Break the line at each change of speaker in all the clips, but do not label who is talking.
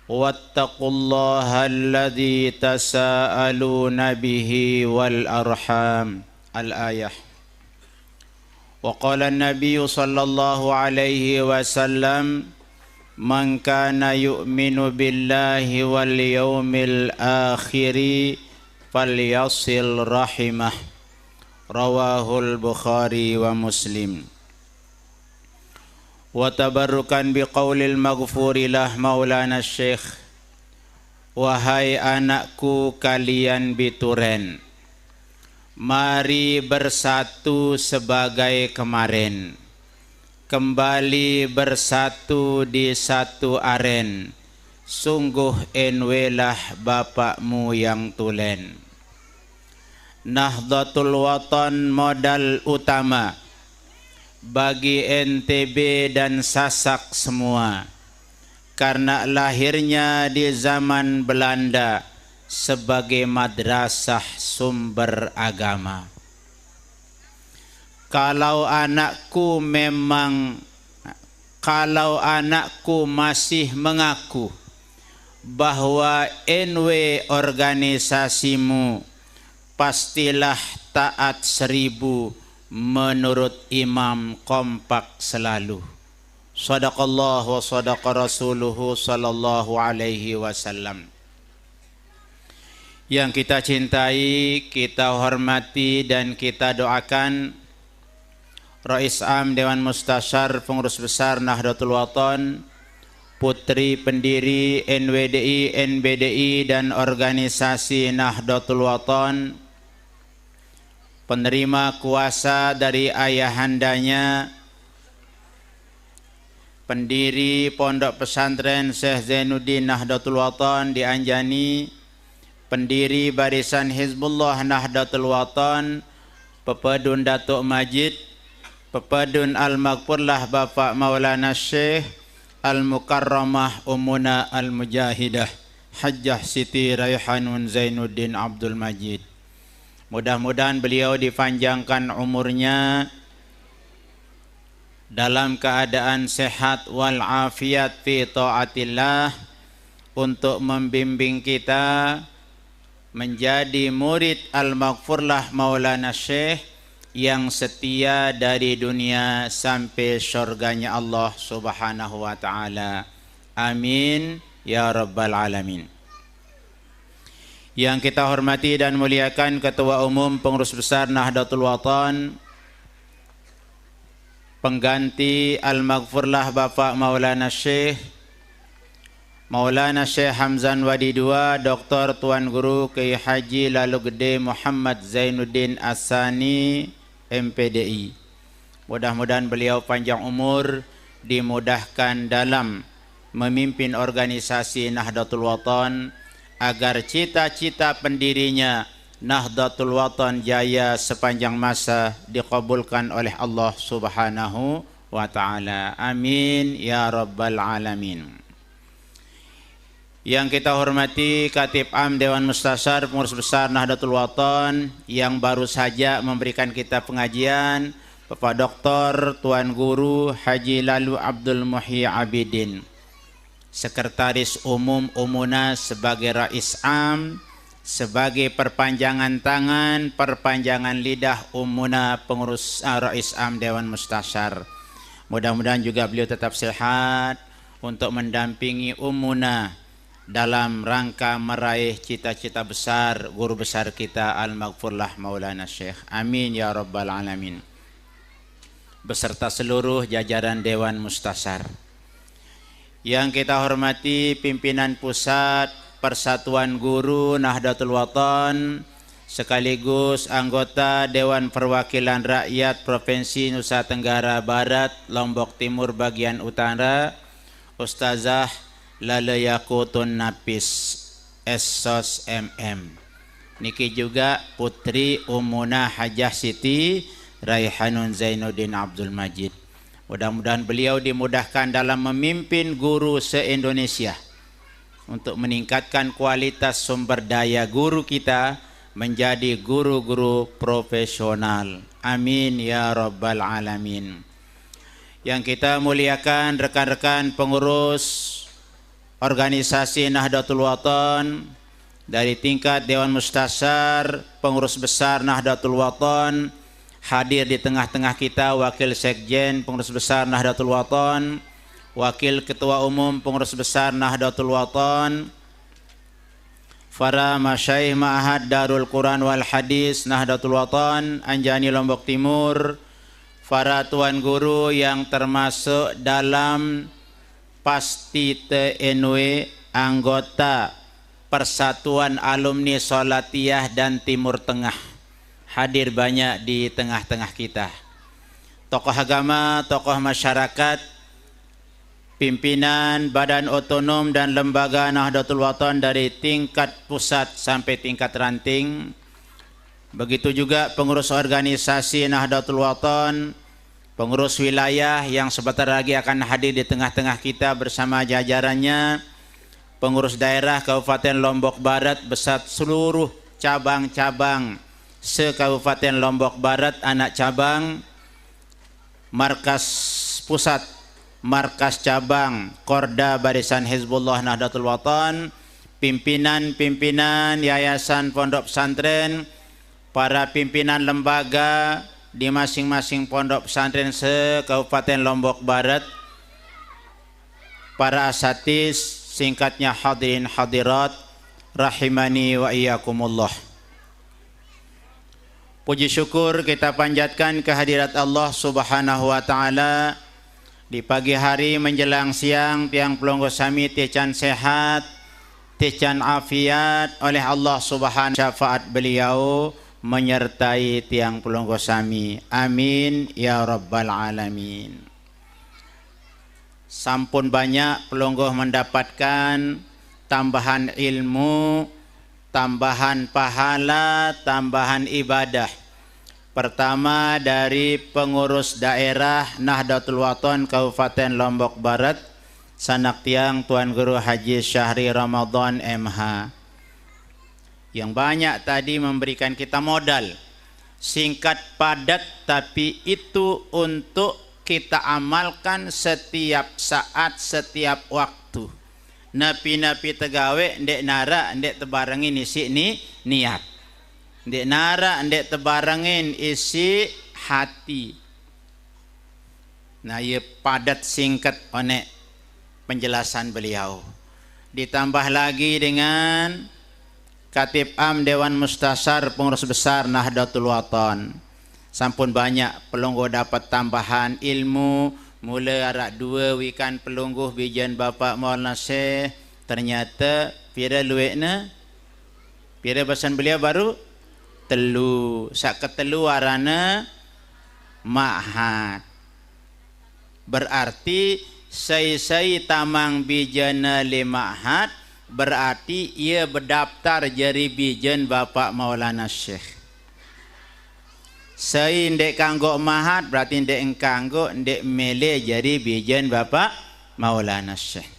wattaqullaha alladzi tasaaluna bihi wal arham. Al-ayah. Wa qala an-nabiy sallallahu alaihi wasallam, man kana yu'minu billahi wal yawmil akhir falyasil rahimah. Rawahul Bukhari wa Muslim. Wa tabarrukan biqaulil maghfurilah Maulana Syekh, wahai anakku kalian bituren, mari bersatu sebagai kemarin, kembali bersatu di satu aren, sungguh enwelah bapakmu yang tulen. Nahdlatul Watan modal utama bagi NTB dan Sasak semua, karena lahirnya di zaman Belanda sebagai madrasah sumber agama. Kalau anakku masih mengaku bahwa NW organisasimu pastilah taat 1000 menurut imam kompak selalu. Shadaqallah wa shadaqa rasuluhu sallallahu alaihi wasallam. Yang kita cintai, kita hormati dan kita doakan Rais Am Dewan Mustasyar Pengurus Besar Nahdlatul Watan, Putri Pendiri NWDI, NBDI dan organisasi Nahdlatul Watan, penerima kuasa dari ayahandanya, pendiri Pondok Pesantren Syekh Zainuddin Nahdlatul Watan di Anjani, pendiri Barisan Hizbullah Nahdlatul Watan, Pepedun Datuk Majid, Pepedun Al-Maghfurlah Bapak Maulana Syekh Al-Mukarramah Ummuna Al-Mujahidah Hajjah Siti Raihanun Zainuddin Abdul Majid. Mudah-mudahan beliau dipanjangkan umurnya dalam keadaan sehat wal afiat fi taatillah untuk membimbing kita menjadi murid Al-Maghfurlah Maulana Syekh yang setia dari dunia sampai syurganya Allah Subhanahu wa taala. Amin ya rabbal alamin. Yang kita hormati dan muliakan Ketua Umum Pengurus Besar Nahdlatul Watan, pengganti Al-Maghfurlah Bapak Maulana Syekh Hamzan Wadi II, Dr. Tuan Guru Kiai Haji Lalu Gede Muhammad Zainuddin Asani MPDI. Mudah-mudahan beliau panjang umur, dimudahkan dalam memimpin organisasi Nahdlatul Watan, agar cita-cita pendirinya Nahdlatul Watan jaya sepanjang masa dikabulkan oleh Allah Subhanahu wa taala. Amin ya rabbal alamin. Yang kita hormati Khatib Am Dewan Mustasyar Pengurus Besar Nahdlatul Watan yang baru saja memberikan kita pengajian, Bapak Dr. Tuan Guru Haji Lalu Abdul Muhyi Abidin, Sekretaris Umum Umuna sebagai Rais Am, sebagai perpanjangan tangan, perpanjangan lidah Umuna Pengurus Rais Am Dewan Mustasyar. Mudah-mudahan juga beliau tetap sehat untuk mendampingi Umuna dalam rangka meraih cita-cita besar guru besar kita Al-Maghfurlah Maulana Syekh. Amin ya rabbal alamin. Beserta seluruh jajaran Dewan Mustasyar. Yang kita hormati pimpinan pusat Persatuan Guru Nahdlatul Watan sekaligus anggota Dewan Perwakilan Rakyat Provinsi Nusa Tenggara Barat, Lombok Timur bagian utara, Ustazah Lalayakutun Napis Essos MM. Niki juga Putri Ummuna Hajjah Siti Raihanun Zainuddin Abdul Majid. Mudah-mudahan beliau dimudahkan dalam memimpin guru se-Indonesia untuk meningkatkan kualitas sumber daya guru kita menjadi guru-guru profesional. Amin ya rabbal alamin. Yang kita muliakan rekan-rekan pengurus organisasi Nahdlatul Wathon, dari tingkat Dewan Mustasyar, pengurus besar Nahdlatul Wathon, hadir di tengah-tengah kita Wakil Sekjen Pengurus Besar Nahdlatul Wathon, Wakil Ketua Umum Pengurus Besar Nahdlatul Wathon, para masyaikh Ma'had Darul Quran wal Hadis Nahdlatul Wathon Anjani Lombok Timur, para tuan guru yang termasuk dalam Pasti TNW, anggota Persatuan Alumni Salatiyah dan Timur Tengah, hadir banyak di tengah-tengah kita. Tokoh agama, tokoh masyarakat, pimpinan badan otonom dan lembaga Nahdlatul Wathon dari tingkat pusat sampai tingkat ranting. Begitu juga pengurus organisasi Nahdlatul Wathon, pengurus wilayah yang sebentar lagi akan hadir di tengah-tengah kita bersama jajarannya, pengurus daerah Kabupaten Lombok Barat beserta seluruh cabang-cabang se-Kabupaten Lombok Barat, anak cabang, markas pusat, markas cabang, Korda Barisan Hizbullah Nahdlatul Wathon, pimpinan-pimpinan yayasan pondok pesantren, para pimpinan lembaga di masing-masing pondok pesantren se-Kabupaten Lombok Barat, para asatiz, singkatnya hadirin hadirat rahimani wa iyyakumullah. Puji syukur kita panjatkan kehadirat Allah Subhanahu wa taala di pagi hari menjelang siang, tiang pelonggo sami tican sehat, tican afiat oleh Allah Subhanahu, syafaat beliau menyertai tiang pelonggo sami. Amin ya rabbal alamin. Sampun banyak pelonggo mendapatkan tambahan ilmu, tambahan pahala, tambahan ibadah. Pertama dari pengurus daerah Nahdlatul Wathon Kabupaten Lombok Barat, sanak tiang Tuan Guru Haji Syahri Ramadan MH, yang banyak tadi memberikan kita modal. Singkat padat tapi itu untuk kita amalkan setiap saat, setiap waktu. Napi-napi tegawe ndek nara ndek tebarengin isi niat, ndek nara ndek tebarengin isi hati. Nah, ia padat singkat oleh penjelasan beliau. Ditambah lagi dengan Katib Am Dewan Mustasyar Pengurus Besar Nahdlatul Wathon. Sampun banyak pelungguh dapat tambahan ilmu. Mula arak dua wikan pelungguh bijan Bapak Maulana Syekh, ternyata pira luekna, pira bahasan beliau baru telu, sak ketelu warana ma'had. Berarti sai tamang bijana li ma'had, berarti ia berdaftar jadi bijan Bapak Maulana Syekh. Saya ndek kanggo mahat berarti ndek kanggo ndek mele jadi bijan Bapak Maulana Syekh.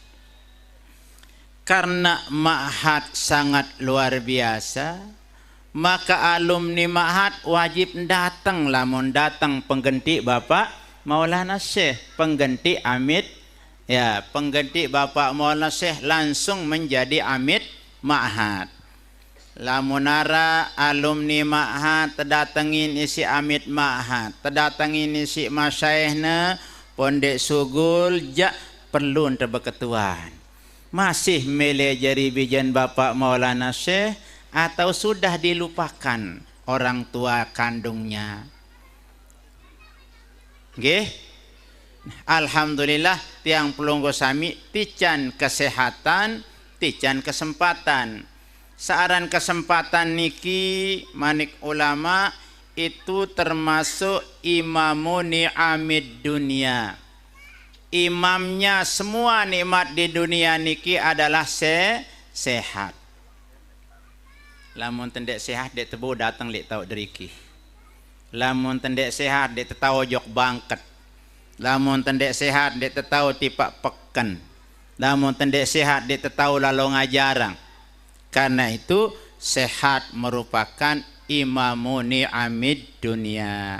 Karena mahat sangat luar biasa, maka alumni mahat wajib datang, lamun datang pengganti Bapak Maulana Syekh, pengganti Amit, ya pengganti Bapak Maulana Syekh langsung menjadi Amit mahat. Lamunara alumni ma'had terdatengin isi amit ma'had, terdatengin isi masyaihna pondek sugul jak perlu terbeketuan. Masih mele jari bijan Bapak Maulana Syekh atau sudah dilupakan orang tua kandungnya? Nggih. Alhamdulillah tiang pelunggu sami tican kesehatan, tican kesempatan. Saaran kesempatan niki manik ulama itu termasuk imamu ni'amid dunia. Imamnya semua nikmat di dunia niki adalah sehat. Lamun tendek sehat dek tebu datang lek tau deriki. Lamun tendek sehat dek tetau jok bangket. Lamun tendek sehat dek tetau tipak peken. Lamun tendek sehat dek tetau lalu ngajarang. Karena itu sehat merupakan imamu ni'amid dunia,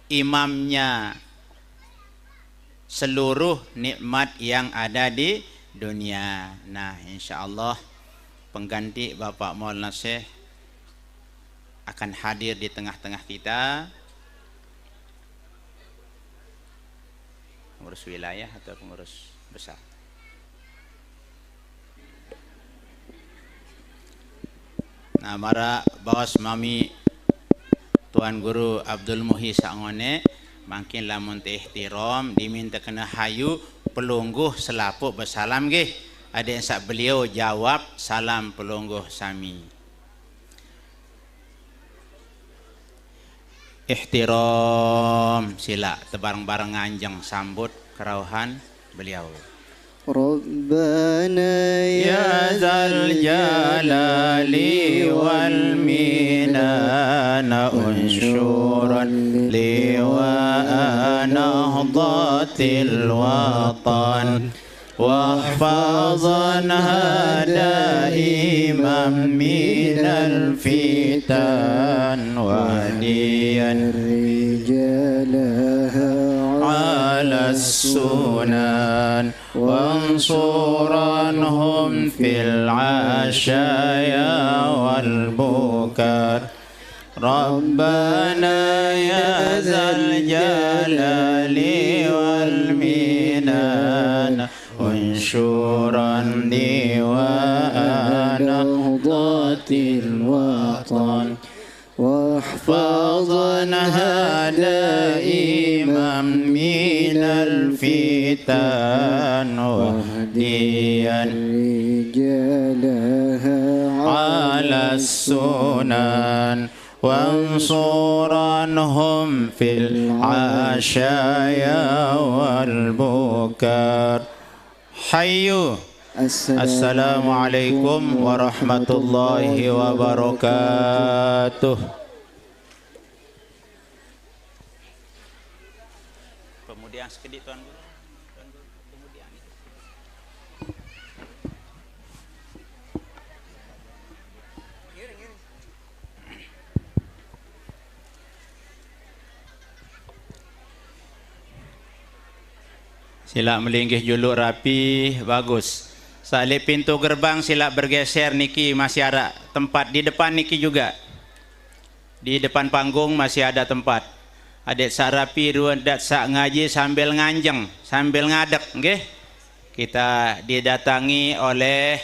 imamnya seluruh nikmat yang ada di dunia. Nah, insya Allah pengganti Bapak Maulana Syekh akan hadir di tengah-tengah kita. Pengurus wilayah atau pengurus besar? Nah, mara bawas mami Tuan Guru Abdul Muhi Sangone makin lamun teh ihtiram diminta kena hayu pelungguh selapuk bersalam gih. Ada yang sak beliau jawab salam pelungguh sami. Ihtiram sila tebareng-bareng nganjeng sambut kerauhan beliau.
ربنا يا ذا الجلال والمنان انشرا لواء نهضة الوطن واحفظنها دائما من الفتن واهديا رجالها على السنن وانصرنهم في العشايا والبكر ربنا يا ذا الجلال والمنان وانشرا ديوان نهضة الوطن واحفظنها دائما من الفتن واهديا رجالها على السنن وانصرنهم في العشايا والبكر. حيوا السلام عليكم ورحمة الله وبركاته. Kemudian sekedip Tuan Guru. Kemudian. Sila melinggih juluk rapi, bagus. Salib pintu gerbang sila bergeser niki masih ada tempat di depan niki juga. Di depan panggung masih ada tempat. Adik sak rapi ruandat sak ngaji sambil nganjeng, sambil ngadek, nggih. Kita didatangi oleh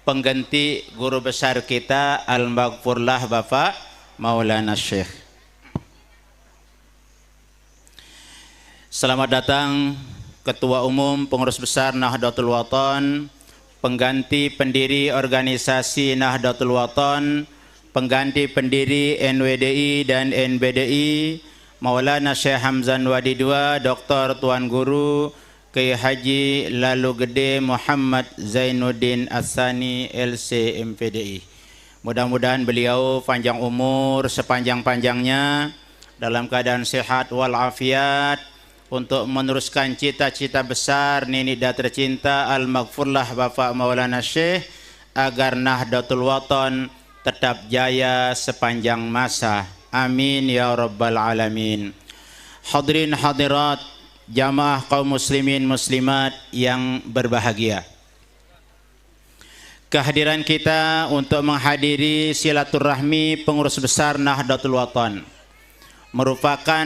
pengganti guru besar kita Al-Maghfurlah Bapak Maulana Syekh. Selamat datang Ketua Umum Pengurus Besar Nahdlatul Wathon, pengganti pendiri organisasi Nahdlatul Wathon, pengganti pendiri NWDI dan NBDI, Maulana Syekh Hamzan Wadi II, Dr. Tuan Guru Kiai Haji Lalu Gede Muhammad Zainuddin Asani LC MPDI. Mudah-mudahan beliau panjang umur sepanjang-panjangnya dalam keadaan sehat walafiat untuk meneruskan cita-cita besar Nini dan tercinta Al-Maghfurlah Bapak Maulana Syekh agar Nahdlatul Wathon tetap jaya sepanjang masa. Amin ya rabbal alamin. Hadirin hadirat jamaah kaum muslimin muslimat yang berbahagia. Kehadiran kita untuk menghadiri silaturahmi pengurus besar Nahdlatul Wathon merupakan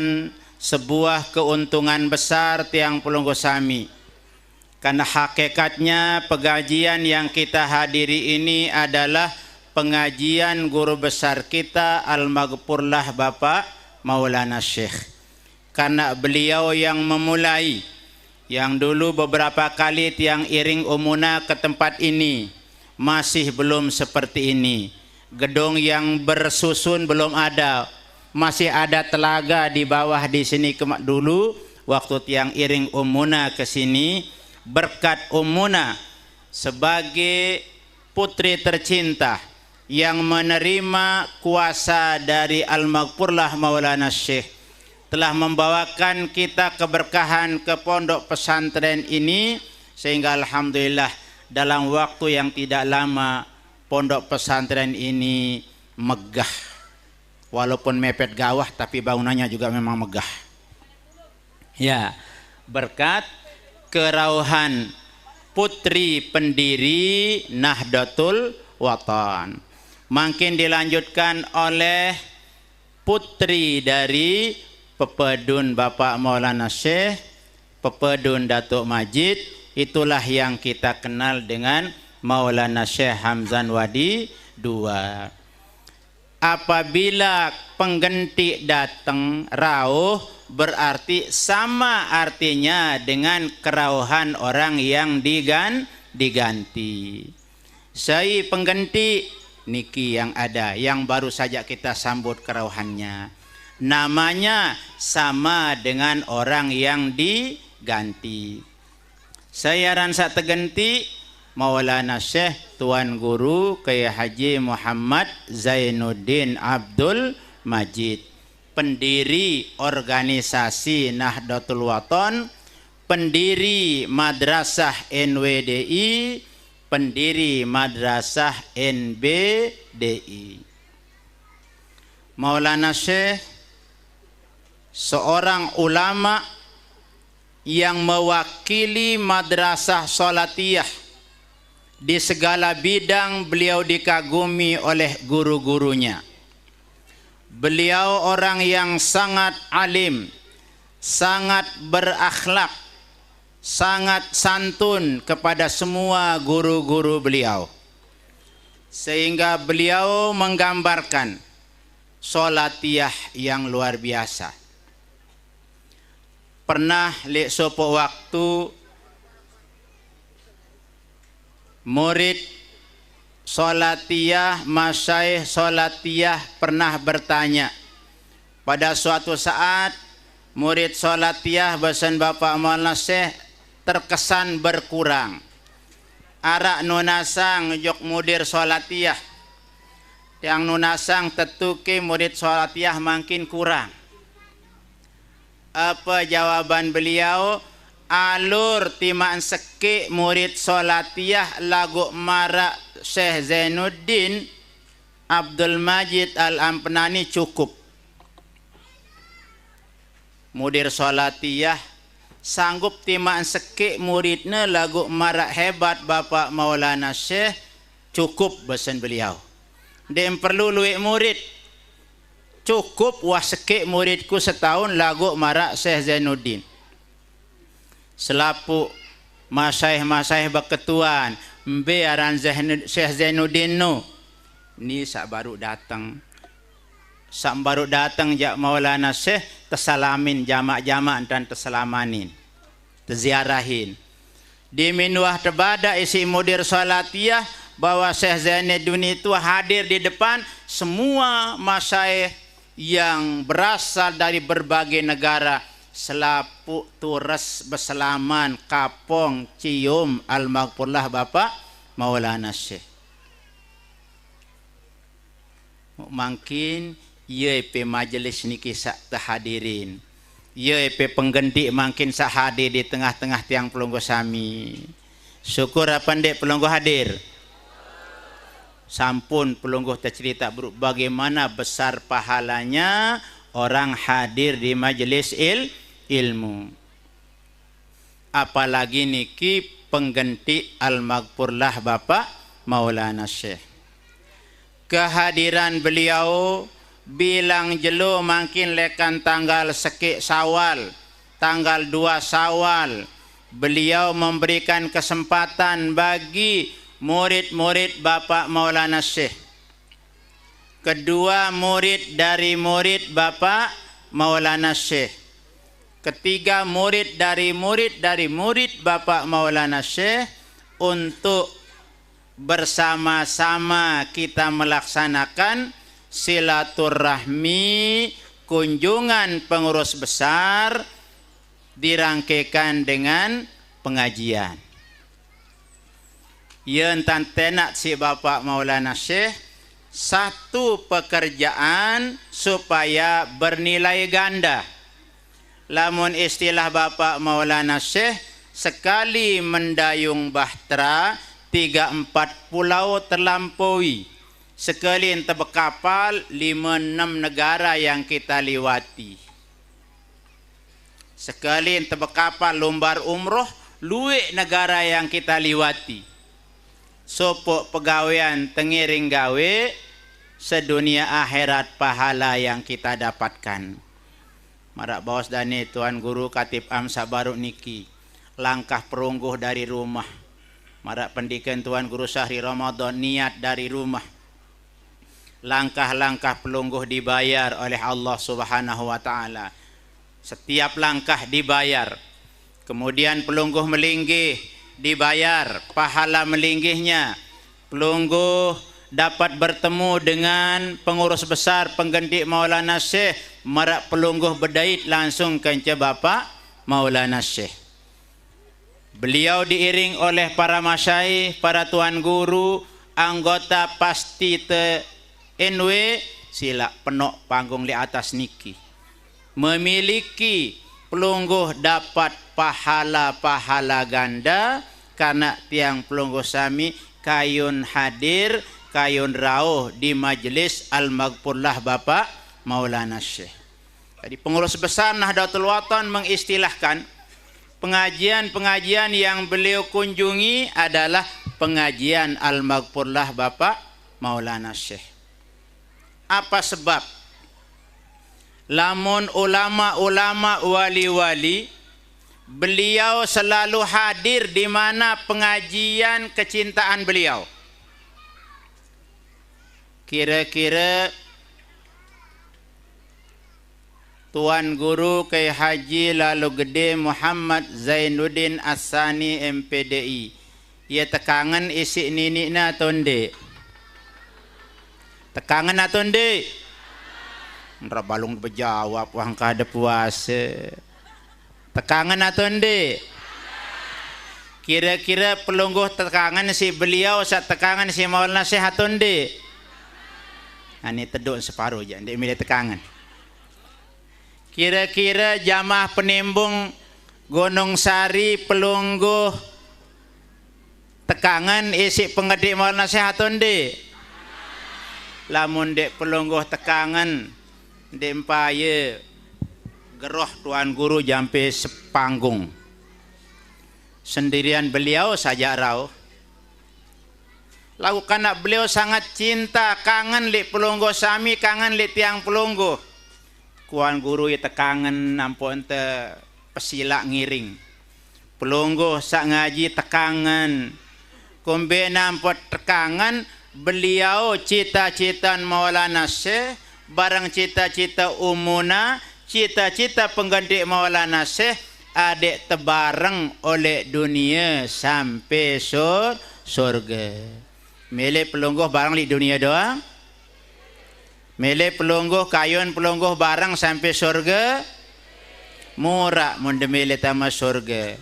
sebuah keuntungan besar tiang pelungguh sami. Karena hakikatnya pengajian yang kita hadiri ini adalah pengajian guru besar kita Al-Maghfurlah Bapak Maulana Syekh. Karena beliau yang memulai, yang dulu beberapa kali tiang iring umuna ke tempat ini masih belum seperti ini. Gedung yang bersusun belum ada. Masih ada telaga di bawah di sini dulu waktu tiang iring Ummuna ke sini. Berkat Ummuna sebagai putri tercinta yang menerima kuasa dari Al-Maghfurlah Maulana Syekh telah membawakan kita keberkahan ke pondok pesantren ini, sehingga alhamdulillah dalam waktu yang tidak lama pondok pesantren ini megah. Walaupun mepet gawah tapi bangunannya juga memang megah. Ya, berkat kerauhan
putri pendiri Nahdlatul Wathon. Makin dilanjutkan oleh putri dari Pepedun Bapak Maulana Syekh, Pepedun Datuk Majid. Itulah yang kita kenal dengan Maulana Syekh Hamzan Wadi II. Apabila pengganti datang rauh, berarti sama artinya dengan kerauhan orang yang diganti. Saya pengganti niki yang ada, yang baru saja kita sambut kerauhannya. Namanya sama dengan orang yang diganti. Saya ransa terganti Maulana Syekh Tuan Guru Kiai Haji Muhammad Zainuddin Abdul Majid, pendiri organisasi Nahdlatul Wathon, pendiri Madrasah NWDI, pendiri Madrasah NBDI. Maulana Syekh seorang ulama yang mewakili Madrasah Salatiyah. Di segala bidang beliau dikagumi oleh guru-gurunya. Beliau orang yang sangat alim, sangat berakhlak, sangat santun kepada semua guru-guru beliau. Sehingga beliau menggambarkan salatiyah yang luar biasa. Pernah li sopo waktu murid salatiyah, masyaikh salatiyah pernah bertanya. Pada suatu saat murid salatiyah besan Bapak Maulana Syekh terkesan berkurang. Arak nunasang jok mudir salatiyah. Yang nunasang tetuki murid salatiyah makin kurang. Apa jawaban beliau? Alur timaan seki murid salatiyah lagu marak Syekh Zainuddin Abdul Majid Al-Ampenani cukup. Murid salatiyah sanggup timaan seki muridnya lagu marak hebat Bapak Maulana Syekh cukup besan beliau. Dia perlu luik murid. Cukup wah seki muridku setahun lagu marak Syekh Zainuddin. Selapu masyaikh berketuan mbe aran Syekh Zainuddin no ni sak baru datang jak Maulana Syekh tersalamin jamak-jamak dan terselamanin terziarahin di minuah terbada isi mudir salatiyah bahwa Syekh Zainuddin itu hadir di depan semua masyaikh yang berasal dari berbagai negara. Selapu turas berselaman kapong cium almarhumlah Bapak Maulana Syekh. Mungkin ye pe majelis niki sak terhadirin. Ye pe pengganti makin sak hadir di tengah-tengah tiang pelunggu sami. Syukur apa ndek pelunggu hadir. Sampun pelunggu tercerita bagaimana besar pahalanya orang hadir di majelis ilmu. Apalagi niki pengganti almarhumlah Bapak Maulana Syekh. Kehadiran beliau bilang jelo makin lekan tanggal seki Syawal, tanggal 2 Syawal. Beliau memberikan kesempatan bagi murid-murid Bapak Maulana Syekh. Kedua murid dari murid Bapak Maulana Syekh. Ketiga murid dari murid Bapak Maulana Syekh untuk bersama-sama kita melaksanakan silaturahmi kunjungan pengurus besar dirangkaikan dengan pengajian. Yen tantenak si Bapak Maulana Syekh satu pekerjaan supaya bernilai ganda. Lamun istilah Bapak Maulana Syekh sekali mendayung bahtera 3-4 pulau terlampaui. Sekali ente berkapal 5-6 negara yang kita lewati. Sekali ente berkapal lumbar umroh luwek negara yang kita liwati. Sopok pegawaian tengiring gawe sedunia akhirat pahala yang kita dapatkan. Marak bawas dani Tuan Guru Katib Am Sabaru niki langkah perungguh dari rumah. Marak pendidikan Tuan Guru Syahri Ramadan niat dari rumah. Langkah-langkah pelungguh dibayar oleh Allah Subhanahu wa taala. Setiap langkah dibayar. Kemudian pelungguh melinggih dibayar pahala melinggihnya. Pelungguh dapat bertemu dengan pengurus besar pengganti Maulana Syekh, marak pelungguh berdait langsung ke Bapak Maulana Syekh. Beliau diiring oleh para masyayikh, para tuan guru, anggota pasti NW sila penok panggung di atas niki. Memiliki pelungguh dapat pahala-pahala ganda karena tiang pelungguh sami kayun hadir, kayun rauh di majelis Al-Maghfurlah Bapak Maulana Syekh. Jadi pengurus besar Nahdlatul Wathon mengistilahkan pengajian-pengajian yang beliau kunjungi adalah pengajian Al-Maghfurlah Bapak Maulana Syekh. Apa sebab? Lamun ulama-ulama wali-wali beliau selalu hadir di mana pengajian kecintaan beliau. Kira-kira Tuan Guru Kyai Haji Lalu Gede Muhammad Zainuddin As-Sani MPDI. Ia tekangan isi ninikna atau ndek? Tekangan atau ndek? Nra balung berjawab wang kada puasa. Tekangan atau ndek? Kira-kira pelungguh tekangan si beliau saat tekangan si Maulana Syekh atau ndek? Ini teduk separuh je, ndek milih tekangan. Kira-kira jamaah penimbung Gunung Sari pelungguh tekangan isi pengedik Maulana Syekh atau ndek? Lamun dek pelungguh tekangan dek empaya geroh Tuan Guru jampe sepanggung. Sendirian beliau saja rauh. Lalu karena beliau sangat cinta, kangen lek pelungguh sami, kangen lek tiang pelungguh. Tuan Guru ya tekangan nampun te pesilak ngiring. Pelungguh sak ngaji tekangan. Kumbe nampun tekangan beliau cita-cita Maulana Syekh, barang cita-cita umuna, cita-cita pengganti Maulana Syekh, adik tebareng oleh dunia sampai surga. Milih pelungguh barang di dunia doang. Milih pelungguh kayun pelungguh barang sampai surga. Murah mun milih tamat surga.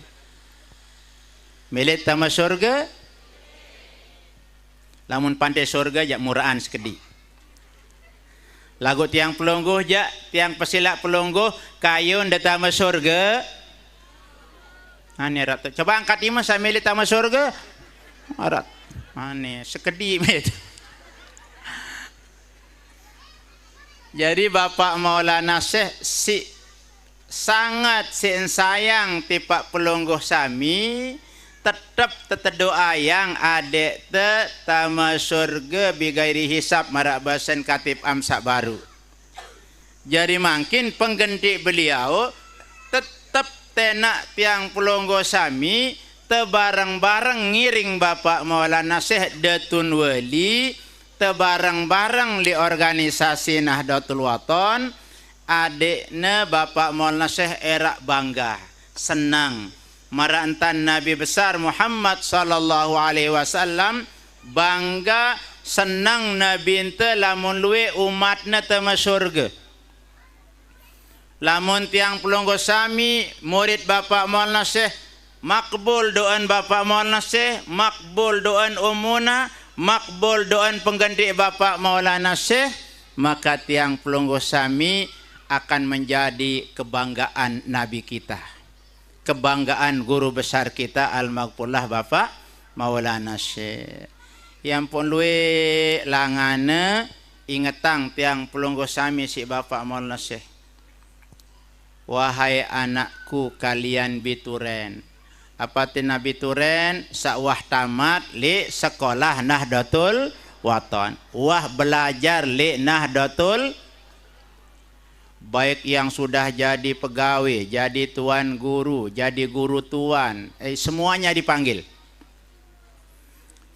Milih tamat surga. Lamun pantai surga jak murahan sekedi. Lagu tiang pelungguh jak tiang pesilak pelungguh kayun datang surga. Ane rat. Coba angkat ima sambil datang surga. Arat. Ane sekedi met. Jadi Bapak Maulana Syekh sangat sayang tipak pelungguh sami. Tetap doa yang adek tama surga bigairi hisab marak basen Katib Amsak baru. Jadi makin pengganti beliau tetap tenak tiang pelungguh sami tebarang-barang ngiring Bapak Maulana Syekh Datun Wali tebarang-barang di organisasi Nahdlatul Wathon. Adiknya Bapak Maulana Syekh erak bangga senang marantan Nabi besar Muhammad sallallahu alaihi wasallam bangga senang Nabi ente lamun luwe umatna tama surga. Lamun tiang pelungguh sami murid Bapak Maulana Syekh makbul doan Bapak Maulana Syekh, makbul doan umuna, makbul doan pengganti Bapak Maulana Syekh, maka tiang pelungguh sami akan menjadi kebanggaan Nabi kita. Kebanggaan guru besar kita Al-Maghfurlah Bapak Maulana Syekh. Yang pun luwe langane ingetang tiang pelungguh sami si Bapak Maulana Syekh. Wahai anakku kalian bituren, apa tin Nabi Turen sakwah tamat li sekolah Nahdlatul Wathon. Wah belajar li Nahdlatul, baik yang sudah jadi pegawai, jadi tuan guru, jadi guru tuan, semuanya dipanggil.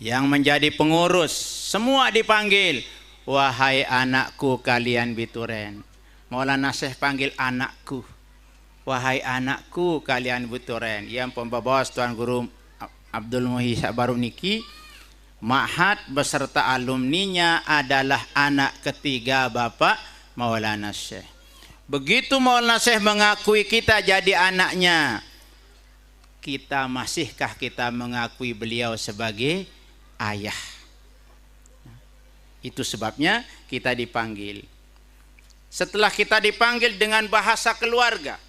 Yang menjadi pengurus semua dipanggil. Wahai anakku kalian Bituren. Maulana Syekh panggil anakku. Wahai anakku kalian Bituren. Yang pembawas Tuan Guru Abdul Muhyi Baru niki, Ma'had beserta alumninya adalah anak ketiga Bapak Maulana Syekh. Begitu Maulana Syekh mengakui kita jadi anaknya, kita masihkah kita mengakui beliau sebagai ayah? Itu sebabnya kita dipanggil. Setelah kita dipanggil dengan bahasa keluarga,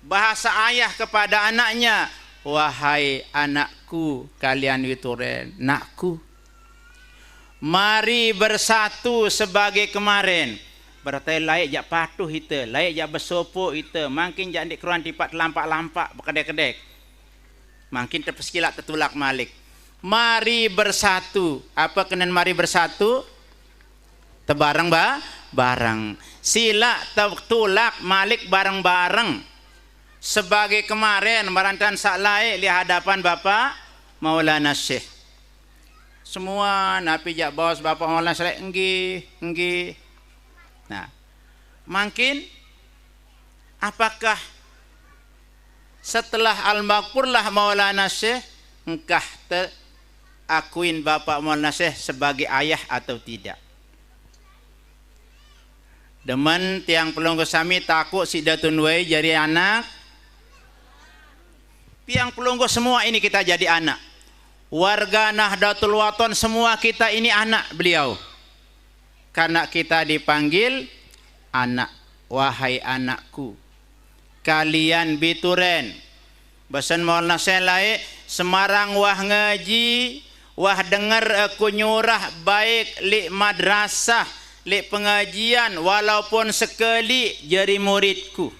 bahasa ayah kepada anaknya, wahai anakku kalian Bituren, nakku, mari bersatu sebagai kemarin. Berarti layak jak patuh kita, layak jak bersopok kita, makin jak di keruan tipat lampak-lampak berkedek-kedek, makin terpeskilat tertulak malik. Mari bersatu. Apa kena mari bersatu? Tebarang barang. Sila tertulak malik bareng-bareng. Sebagai kemarin merantan saklai di hadapan Bapak Maulana Syekh. Semua napi jak bos Bapak Maulana Syekh enggi. Nah, makin apakah setelah al-maghfurlah Maulana Syekh engkah akuin Bapak Maulana Syekh sebagai ayah atau tidak? Demen tiang pelunggu sami takut si datun wei jadi anak. Tiang pelunggu semua ini kita jadi anak. Warga Nahdlatul Wathon semua kita ini anak beliau. Karena kita dipanggil anak. Wahai anakku kalian Bituren. Besan Maulana Syekh laik Semarang wah ngaji, wah dengar aku nyurah baik li madrasah, li pengajian walaupun sekali jadi muridku.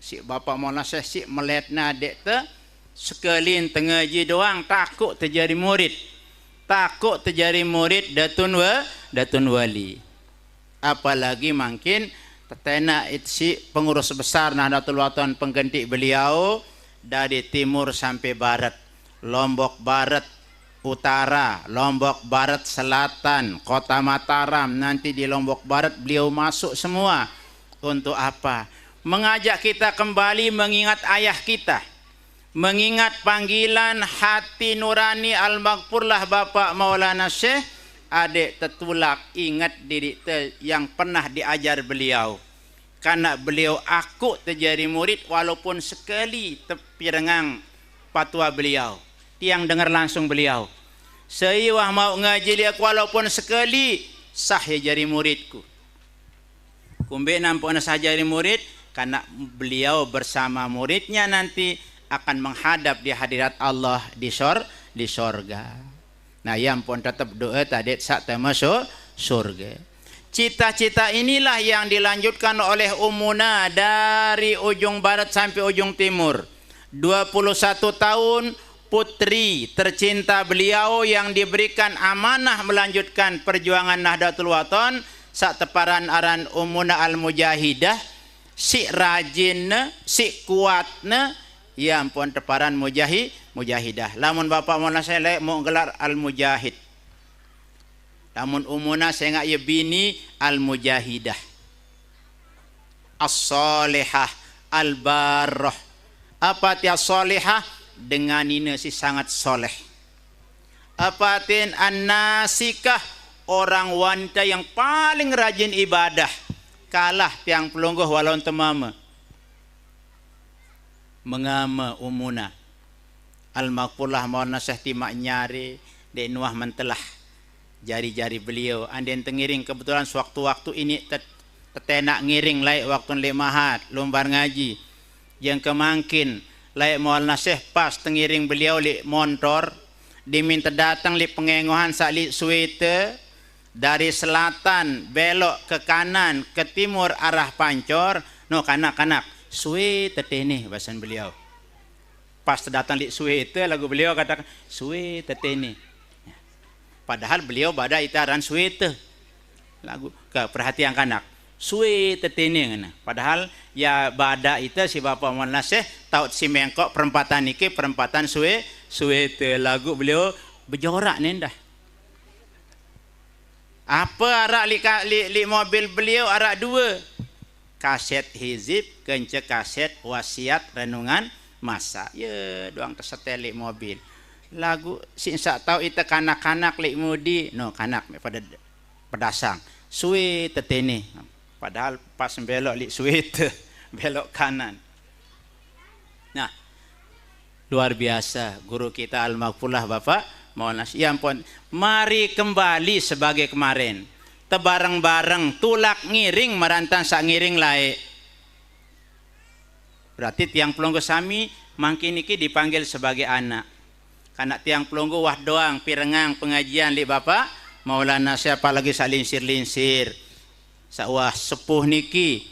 Si Bapak Maulana Syekh si meletna dek te sekali tengaji doang takut terjadi murid. Takut terjadi murid datun wali. Apalagi makin tetena si pengurus besar Nahdlatul Wathon pengganti beliau dari timur sampai barat, Lombok Barat Utara, Lombok Barat Selatan, Kota Mataram, nanti di Lombok Barat beliau masuk semua. Untuk apa? Mengajak kita kembali mengingat ayah kita, mengingat panggilan hati nurani al-maghfurlah Bapak Maulana Syekh. Adik tertulak ingat diri yang pernah diajar beliau. Karena beliau aku terjadi murid walaupun sekali terpirengang patwa beliau. Tiang dengar langsung beliau. Saya mau ngaji dia walaupun sekali sah ya jadi muridku. Kumbe nampak saja jadi murid karena beliau bersama muridnya nanti akan menghadap di hadirat Allah di sorga. Nah, yang pun tetap doa tadi saat masuk surga. Cita-cita inilah yang dilanjutkan oleh Ummuna dari ujung barat sampai ujung timur. 21 tahun putri tercinta beliau yang diberikan amanah melanjutkan perjuangan Nahdlatul Wathon saat teparan aran Ummuna al-Mujahidah, si rajinna, si kuatna, ya ampun teparan mujahidah. Lamun Bapak Maulana saya mau gelar al-mujahid. Lamun Ummuna saya ngak ya bini al-mujahidah. As-salihah, al-barrah. Apa tiap salihah? Dengan ini si sangat soleh. Apa tin an-nasikah? Orang wanita yang paling rajin ibadah. Kalah tiang pelungguh walau temama. Mengama Ummuna al-maghfurlah Maulana Syekh timak nyari di nuah mentelah jari-jari beliau. Andien tengiring kebetulan sewaktu-waktu ini tetenak ngiring laik waktu lemahat lombar ngaji. Yang kemangkin laik Maulana Syekh pas tengiring beliau li montor diminta datang li pengengohan sali suite dari selatan belok ke kanan ke timur arah Pancor. No kanak-kanak suite tetene bahasan beliau. Pas datang li suwe itu lagu beliau katakan suwe tetene. Padahal beliau bada itaran suwe itu. Lagu ke perhatian kanak. Suwe tetene ngana. Padahal ya bada itu si Bapak Maulana Syekh taut si mengkok perempatan niki perempatan suwe itu lagu beliau berjorak nendah. Apa arak li mobil beliau arak dua. Kaset hizib kence kaset wasiat renungan masa ya doang tersetel li mobil lagu sinsa tahu itu kanak-kanak li mudi no kanak pada pedasang suwe tetene padahal pas belok li suwe te belok kanan. Nah luar biasa guru kita al-maghfurlah Bapak Maulana ya ampun mari kembali sebagai kemarin tebareng-bareng tulak ngiring merantang sak ngiring lae. Berarti tiang pelonggo sami mangkin iki dipanggil sebagai anak. Karena tiang pelonggo wah doang pirengang pengajian li Bapak Maulana siapa lagi salinsir-linsir. Sawah sepuh niki.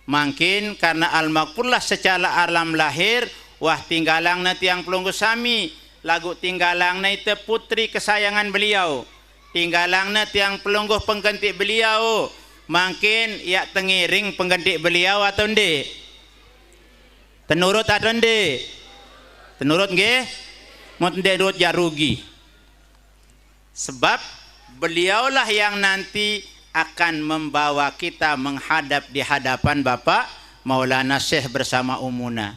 Mangkin karena al-maghfurlah secara alam lahir wah tinggalangna tiang pelonggo sami. Lagu tinggalangna itu putri kesayangan beliau. Tinggalangna tiang pelonggo pengganti beliau. Mungkin ya tengiring pengganti beliau atau nde? Tenurut atau nde? Tenurut nggih? Mun nurut ya rugi. Sebab beliaulah yang nanti akan membawa kita menghadap di hadapan Bapak Maulana Syekh bersama umuna.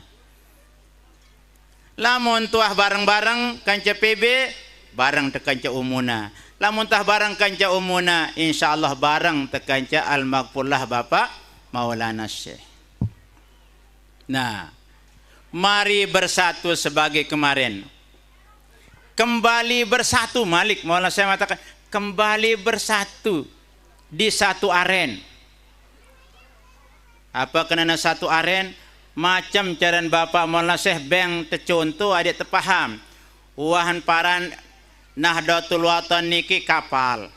Lamun tuah bareng-bareng kanca PB bareng tekanca umuna. Lamun tah barang kanca umuna insyaallah barang tekanca al-maghfurlah Bapak Maulana Syekh. Nah, mari bersatu sebagai kemarin. Kembali bersatu Malik Maulana Syekh mengatakan kembali bersatu di satu aren. Apa kenana satu aren? Macam caran Bapak Maulana Syekh beng tecontoh adik tepaham. Wahan paran Nahdlatul Watan niki kapal,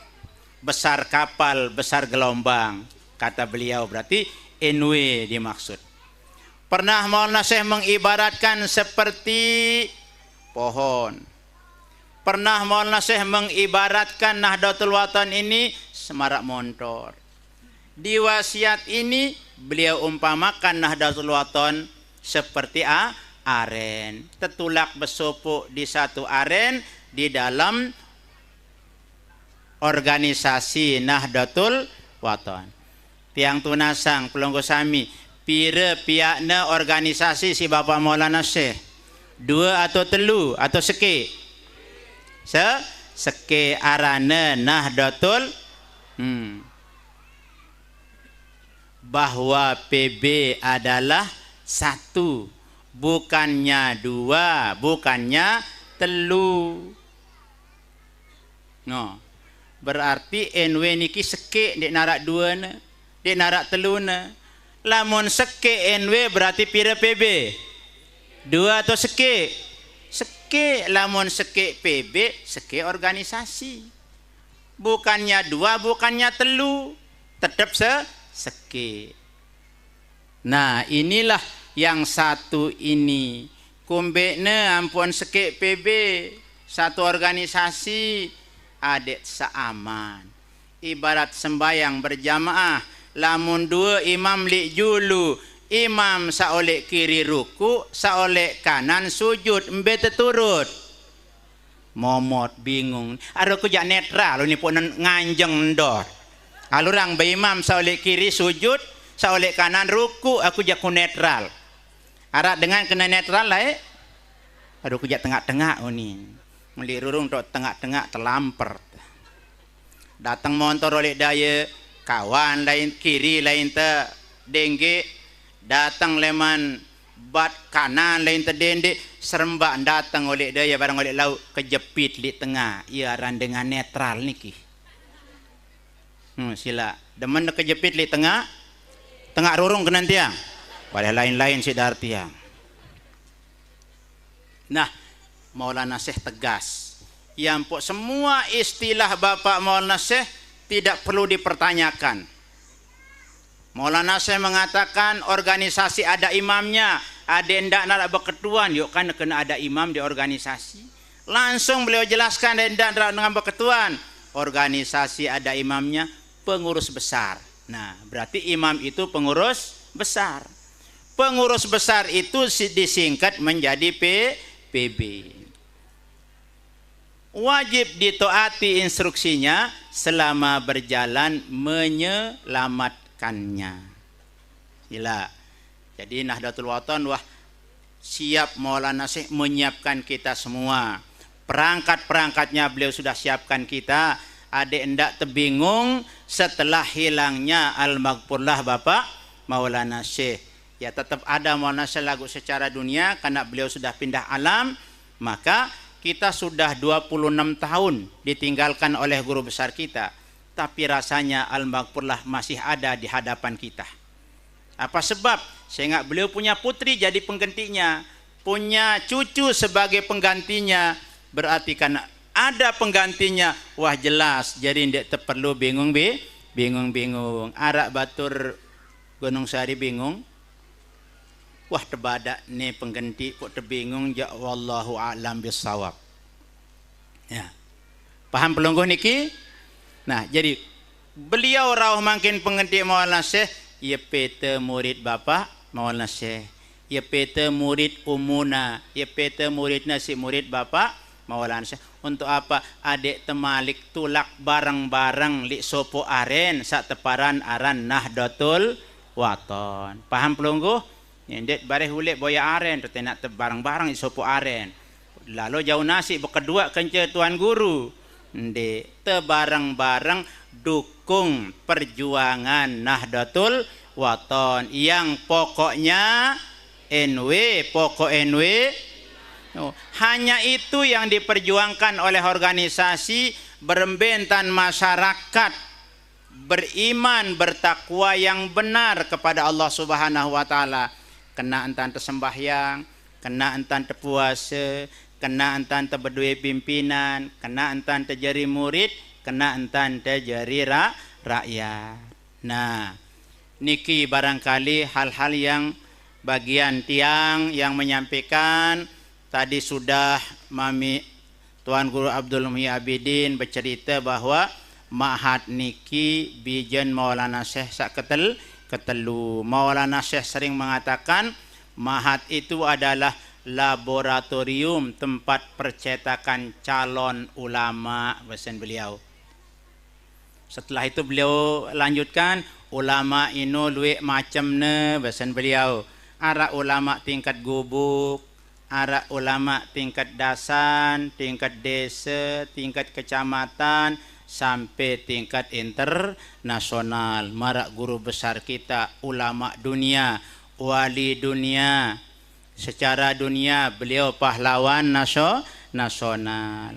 besar gelombang, kata beliau berarti NW dimaksud. Pernah Maulana Syekh mengibaratkan seperti pohon. Pernah Maulana Syekh mengibaratkan Nahdlatul Watan ini semarak motor. Di wasiat ini beliau umpamakan Nahdlatul Watan seperti aren, tetulak besopuk di satu aren di dalam organisasi Nahdlatul Watan. Tiang tunasang pelonggo sami pire piakna organisasi si Bapak Maulana Syekh. Dua atau telu atau seke? Seke arane Nahdlatul bahwa PB adalah satu, bukannya dua, bukannya telu. No, berarti NW niki seke dek narak dua na, dek narak telu na. Lamun seke NW berarti pira PB? Dua atau seke? Seke. Lamun seke PB, seke organisasi. Bukannya dua, bukannya telu, tetap seke. Nah, inilah yang satu ini. Kumbekne ampun seke PB, satu organisasi. Adik seaman. Ibarat sembayang berjamaah, lamun dua imam li julu, imam saolek kiri ruku, saolek kanan sujud, embe teturut. Momot bingung. Ada kujak netral ni pun nganjeng ndor. Alurang be imam saolek kiri sujud, saolek kanan ruku, aku jak netral. Arak dengan kena netral lah Aduh kujak tengah-tengah ni. Melirurung tok tengah-tengah telamper. Datang motor oleh daya kawan lain kiri lain te dengge, datang leman bat kanan lain te dende serembak datang oleh daya barang oleh lauk kejepit di tengah. Ia ran dengan netral niki. Sila demen kejepit di tengah rurung kenan tiang. Pada lain-lain si dar tiang. Nah, Maulana Syekh tegas. Yang semua istilah Bapak Maulana Syekh tidak perlu dipertanyakan. Maulana Syekh mengatakan organisasi ada imamnya, ada ndak nak berketuan, yuk kan kena ada imam di organisasi. Langsung beliau jelaskan ada ndak dengan berketuan. Organisasi ada imamnya, pengurus besar. Nah, berarti imam itu pengurus besar. Pengurus besar itu disingkat menjadi PB. Wajib ditaati instruksinya selama berjalan menyelamatkannya. Gila. Jadi Nahdlatul Wathon wah siap Maulana Syekh menyiapkan kita semua. Perangkat-perangkatnya beliau sudah siapkan kita. Adik endak terbingung setelah hilangnya Al-Maghfurlah Bapak Maulana Syekh. Ya tetap ada Maulana Syekh lagu secara dunia karena beliau sudah pindah alam, maka kita sudah 26 tahun ditinggalkan oleh guru besar kita, tapi rasanya Al-Maghfurlah masih ada di hadapan kita. Apa sebab? Sehingga beliau punya putri jadi penggantinya, punya cucu sebagai penggantinya, berarti karena ada penggantinya, wah jelas, jadi tidak perlu bingung. Arak batur Gunung Sari bingung, wah tebadak nih pengganti kok terbingung, ya wallahu a'lam bissawab. Ya. Paham pelungguh niki? Nah, jadi beliau rauh makin pengganti Maulana Syekh, ya pete murid Bapak Maulana Syekh, ya pete murid umuna, ya pete muridna si murid Bapak Maulana Syekh. Untuk apa? Adik temalik tulak bareng-bareng li sopo aren sak teparan aran Nahdlatul Wathon. Paham pelungguh? Ndet bareh hulik boya aren tetenak bareng-bareng isopo aren. Lalu jauh nasi berkedua kence tuan guru. Ndet tebareng-bareng dukung perjuangan Nahdlatul Wathon yang pokoknya pokok NW. Hanya itu yang diperjuangkan oleh organisasi berembentan masyarakat beriman bertakwa yang benar kepada Allah Subhanahu wa taala. Kena entan tersembahyang, kena entan terpuasa, kena entan terberdua pimpinan, kena entan terjadi murid, kena entan terjadi rakyat. Nah, niki barangkali hal-hal yang bagian tiang yang menyampaikan. Tadi sudah Mami Tuan Guru Abdul Muhyi Abidin bercerita bahwa ma'had niki bijen Maulana Syekh sak ketelu. Maulana Syekh sering mengatakan ma'had itu adalah laboratorium tempat percetakan calon ulama, pesan beliau. Setelah itu beliau lanjutkan, ulama ino luwek macam ne, pesan beliau. Ara ulama tingkat gubuk, ara ulama tingkat dasan, tingkat desa, tingkat kecamatan, sampai tingkat internasional. Marak guru besar kita, ulama dunia, wali dunia. Secara dunia beliau pahlawan nasional.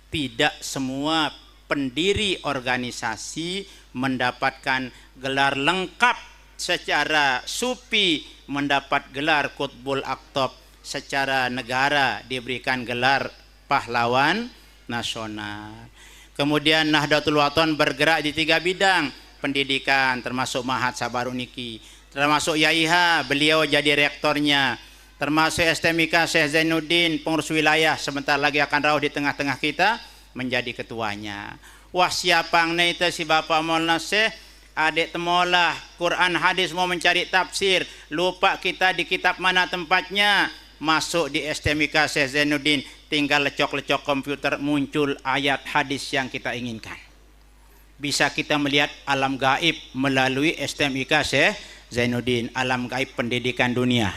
Tidak semua pendiri organisasi mendapatkan gelar lengkap secara sufi, mendapat gelar Qutbul Aqtab. Secara negara diberikan gelar pahlawan nasional. Kemudian Nahdlatul Wathon bergerak di 3 bidang pendidikan, termasuk Ma'had Sabaruniki, termasuk YAIHA, beliau jadi rektornya, termasuk STMIK Syekh Zainuddin, pengurus wilayah, sebentar lagi akan rauh di tengah-tengah kita, menjadi ketuanya. Wah siapang itu si Bapak Maulana Syekh, adik temolah Quran hadis mau mencari tafsir, lupa kita di kitab mana tempatnya, masuk di STMIK Syekh Zainuddin, tinggal lecok-lecok komputer, muncul ayat hadis yang kita inginkan. Bisa kita melihat alam gaib melalui STMIK Syekh Zainuddin, alam gaib pendidikan dunia.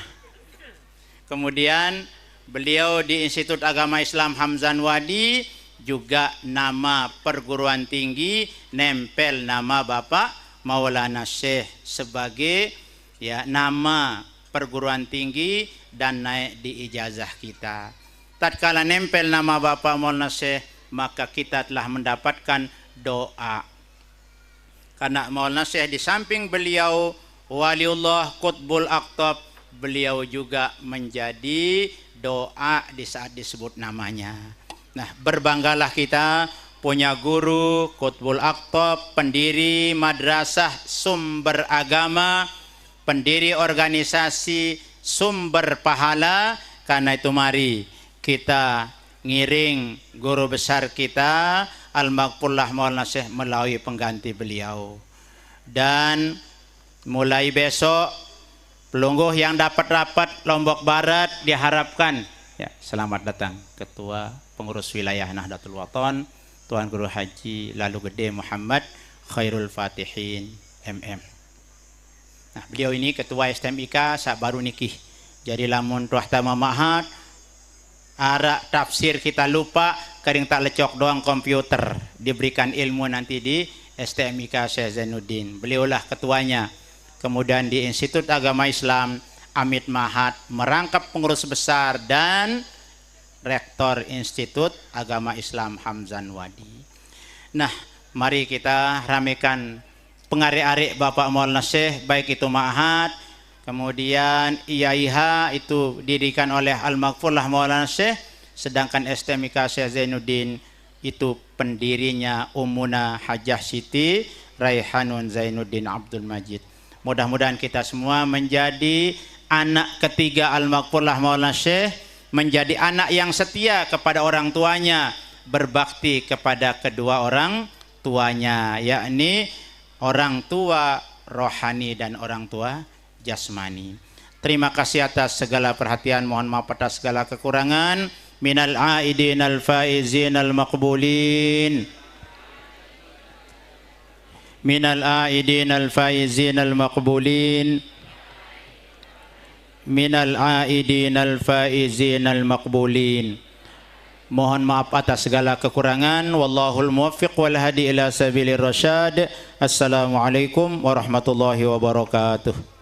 Kemudian beliau di Institut Agama Islam Hamzan Wadi, juga nama perguruan tinggi nempel nama Bapak Maulana Syekh sebagai ya nama perguruan tinggi dan naik di ijazah kita. Tatkala nempel nama Bapak Maulana Syekh, maka kita telah mendapatkan doa. Karena Maulana Syekh di samping beliau waliullah Qutbul Aqtab, beliau juga menjadi doa di saat disebut namanya. Nah, berbanggalah kita punya guru Qutbul Aqtab, pendiri madrasah sumber agama, pendiri organisasi
sumber pahala. Karena itu mari kita ngiring guru besar kita Al-Maghfurlah Maulana Syekh melalui pengganti beliau. Dan mulai besok pelungguh yang dapat rapat Lombok Barat diharapkan ya, selamat datang Ketua Pengurus Wilayah Nahdlatul Wathon Tuan Guru Haji Lalu Gede Muhammad Khairul Fatihin MM. Nah, beliau ini ketua STMIK sak baru nikih. Jadi lamun tuah tama mahat arak tafsir kita lupa, kering tak lecok doang komputer, diberikan ilmu nanti di STMIK Syekh Zainuddin. Beliaulah ketuanya. Kemudian di Institut Agama Islam Amit Mahat merangkap pengurus besar dan Rektor Institut Agama Islam Hamzan Wadi. Nah, mari kita ramekan pengarek-arek Bapak Maulana Syekh, baik itu Mahat, kemudian IAIH itu didirikan oleh Al-Maghfurlah Maulana Syekh, sedangkan STMIK Syekh Zainuddin itu pendirinya Ummuna Hajah Siti Raihanun Zainuddin Abdul Majid. Mudah-mudahan kita semua menjadi anak ketiga Al-Maghfurlah Maulana Syekh, menjadi anak yang setia kepada orang tuanya, berbakti kepada kedua orang tuanya, yakni orang tua rohani dan orang tua jasmani. Terima kasih atas segala perhatian, mohon maaf atas segala kekurangan. Minal aidin al faizin al maqbulin, minal aidin al faizin al maqbulin, minal aidin al faizin al maqbulin. Mohon maaf atas segala kekurangan. Wallahul muwaffiq wal hadi ila sabilir rasyad. Assalamualaikum warahmatullahi wabarakatuh.